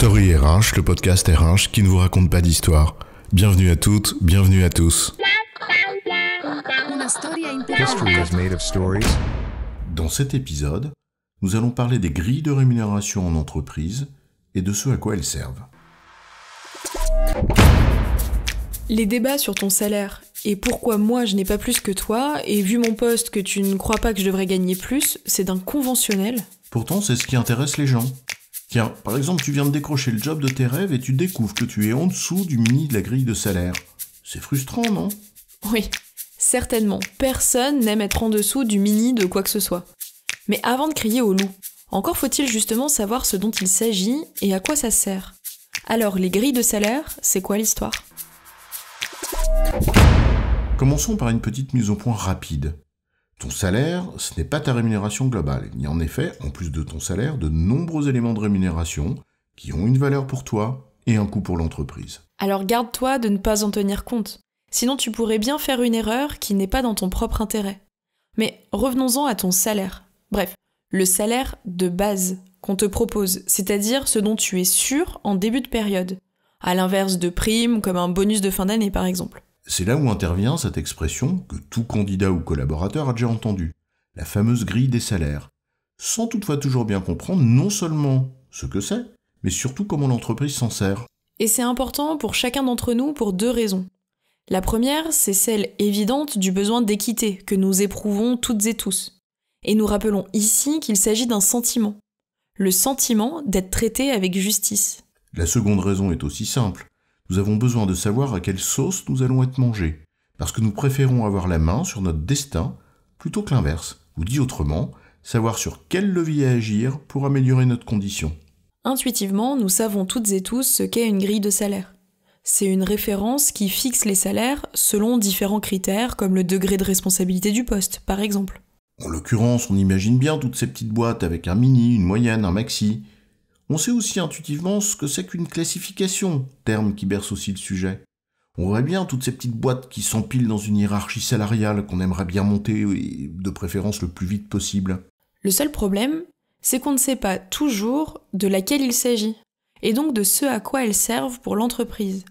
Story RH, le podcast RH qui ne vous raconte pas d'histoire. Bienvenue à toutes, bienvenue à tous. History is made of stories. Dans cet épisode, nous allons parler des grilles de rémunération en entreprise et de ce à quoi elles servent. Les débats sur ton salaire et pourquoi moi je n'ai pas plus que toi et vu mon poste que tu ne crois pas que je devrais gagner plus, c'est d'un conventionnel. Pourtant, c'est ce qui intéresse les gens. Tiens, par exemple, tu viens de décrocher le job de tes rêves et tu découvres que tu es en dessous du mini de la grille de salaire. C'est frustrant, non ? Oui, certainement. Personne n'aime être en dessous du mini de quoi que ce soit. Mais avant de crier au loup, encore faut-il justement savoir ce dont il s'agit et à quoi ça sert. Alors, les grilles de salaire, c'est quoi l'histoire ? Commençons par une petite mise au point rapide. Ton salaire, ce n'est pas ta rémunération globale. Il y a en effet, en plus de ton salaire, de nombreux éléments de rémunération qui ont une valeur pour toi et un coût pour l'entreprise. Alors garde-toi de ne pas en tenir compte. Sinon tu pourrais bien faire une erreur qui n'est pas dans ton propre intérêt. Mais revenons-en à ton salaire. Bref, le salaire de base qu'on te propose, c'est-à-dire ce dont tu es sûr en début de période. À l'inverse de primes, comme un bonus de fin d'année par exemple. C'est là où intervient cette expression que tout candidat ou collaborateur a déjà entendue, la fameuse grille des salaires, sans toutefois toujours bien comprendre non seulement ce que c'est, mais surtout comment l'entreprise s'en sert. Et c'est important pour chacun d'entre nous pour deux raisons. La première, c'est celle évidente du besoin d'équité que nous éprouvons toutes et tous. Et nous rappelons ici qu'il s'agit d'un sentiment. Le sentiment d'être traité avec justice. La seconde raison est aussi simple. Nous avons besoin de savoir à quelle sauce nous allons être mangés, parce que nous préférons avoir la main sur notre destin plutôt que l'inverse, ou dit autrement, savoir sur quel levier agir pour améliorer notre condition. Intuitivement, nous savons toutes et tous ce qu'est une grille de salaire. C'est une référence qui fixe les salaires selon différents critères comme le degré de responsabilité du poste, par exemple. En l'occurrence, on imagine bien toutes ces petites boîtes avec un mini, une moyenne, un maxi. On sait aussi intuitivement ce que c'est qu'une classification, terme qui berce aussi le sujet. On voit bien toutes ces petites boîtes qui s'empilent dans une hiérarchie salariale qu'on aimerait bien monter, et de préférence le plus vite possible. Le seul problème, c'est qu'on ne sait pas toujours de laquelle il s'agit, et donc de ce à quoi elles servent pour l'entreprise.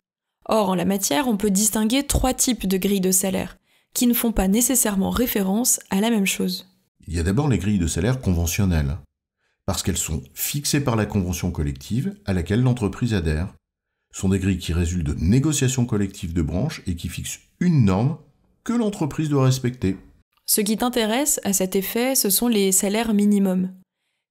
Or, en la matière, on peut distinguer 3 types de grilles de salaire, qui ne font pas nécessairement référence à la même chose. Il y a d'abord les grilles de salaire conventionnelles, parce qu'elles sont fixées par la convention collective à laquelle l'entreprise adhère. Ce sont des grilles qui résultent de négociations collectives de branche et qui fixent une norme que l'entreprise doit respecter. Ce qui t'intéresse à cet effet, ce sont les salaires minimums.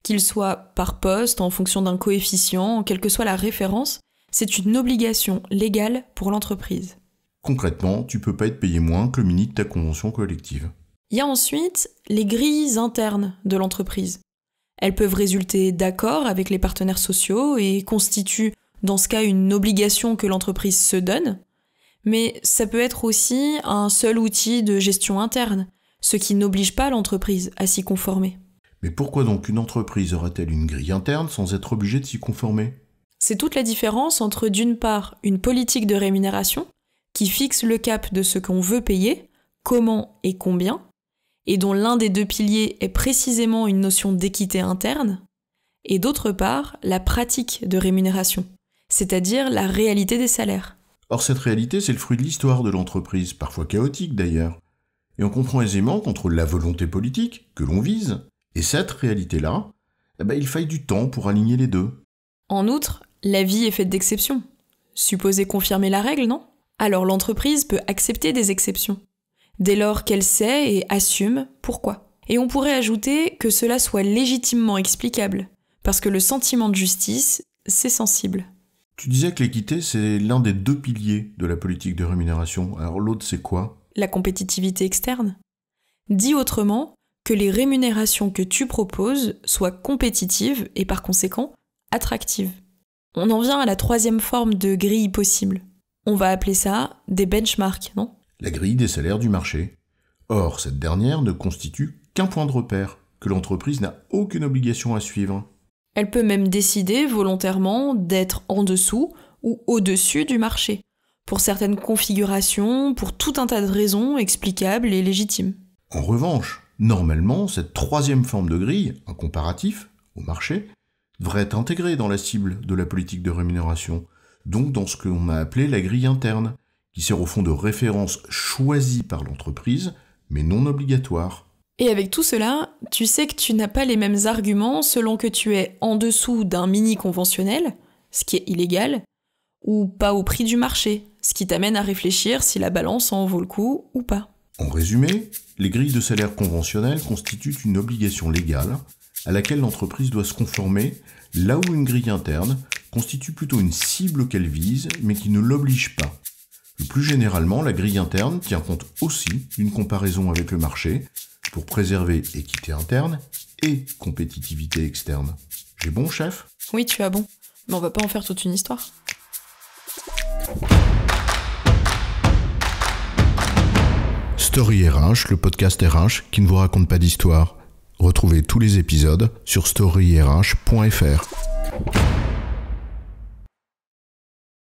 Qu'ils soient par poste, en fonction d'un coefficient, quelle que soit la référence, c'est une obligation légale pour l'entreprise. Concrètement, tu peux pas être payé moins que le mini de ta convention collective. Il y a ensuite les grilles internes de l'entreprise. Elles peuvent résulter d'accords avec les partenaires sociaux et constituent, dans ce cas, une obligation que l'entreprise se donne. Mais ça peut être aussi un seul outil de gestion interne, ce qui n'oblige pas l'entreprise à s'y conformer. Mais pourquoi donc une entreprise aurait-elle une grille interne sans être obligée de s'y conformer ? C'est toute la différence entre, d'une part, une politique de rémunération qui fixe le cap de ce qu'on veut payer, comment et combien, et dont l'un des deux piliers est précisément une notion d'équité interne, et d'autre part, la pratique de rémunération, c'est-à-dire la réalité des salaires. Or cette réalité, c'est le fruit de l'histoire de l'entreprise, parfois chaotique d'ailleurs. Et on comprend aisément qu'entre la volonté politique, que l'on vise, et cette réalité-là, il faille du temps pour aligner les deux. En outre, la vie est faite d'exceptions. Supposez confirmer la règle, non ? Alors l'entreprise peut accepter des exceptions, dès lors qu'elle sait et assume pourquoi. Et on pourrait ajouter que cela soit légitimement explicable, parce que le sentiment de justice, c'est sensible. Tu disais que l'équité, c'est l'un des deux piliers de la politique de rémunération. Alors l'autre, c'est quoi ? La compétitivité externe. Dit autrement, que les rémunérations que tu proposes soient compétitives et par conséquent attractives. On en vient à la 3e forme de grille possible. On va appeler ça des benchmarks, non ? La grille des salaires du marché. Or, cette dernière ne constitue qu'un point de repère, que l'entreprise n'a aucune obligation à suivre. Elle peut même décider volontairement d'être en dessous ou au-dessus du marché, pour certaines configurations, pour tout un tas de raisons explicables et légitimes. En revanche, normalement, cette 3e forme de grille, un comparatif, au marché, devrait être intégré dans la cible de la politique de rémunération, donc dans ce qu'on a appelé la grille interne, qui sert au fond de référence choisie par l'entreprise, mais non obligatoire. Et avec tout cela, tu sais que tu n'as pas les mêmes arguments selon que tu es en dessous d'un mini conventionnel, ce qui est illégal, ou pas au prix du marché, ce qui t'amène à réfléchir si la balance en vaut le coup ou pas. En résumé, les grilles de salaire conventionnelles constituent une obligation légale à laquelle l'entreprise doit se conformer, là où une grille interne constitue plutôt une cible qu'elle vise, mais qui ne l'oblige pas. Et plus généralement, la grille interne tient compte aussi d'une comparaison avec le marché pour préserver équité interne et compétitivité externe. J'ai bon, chef ? Oui, tu as bon, mais on va pas en faire toute une histoire. Story RH, le podcast RH qui ne vous raconte pas d'histoire. Retrouvez tous les épisodes sur storyrh.fr.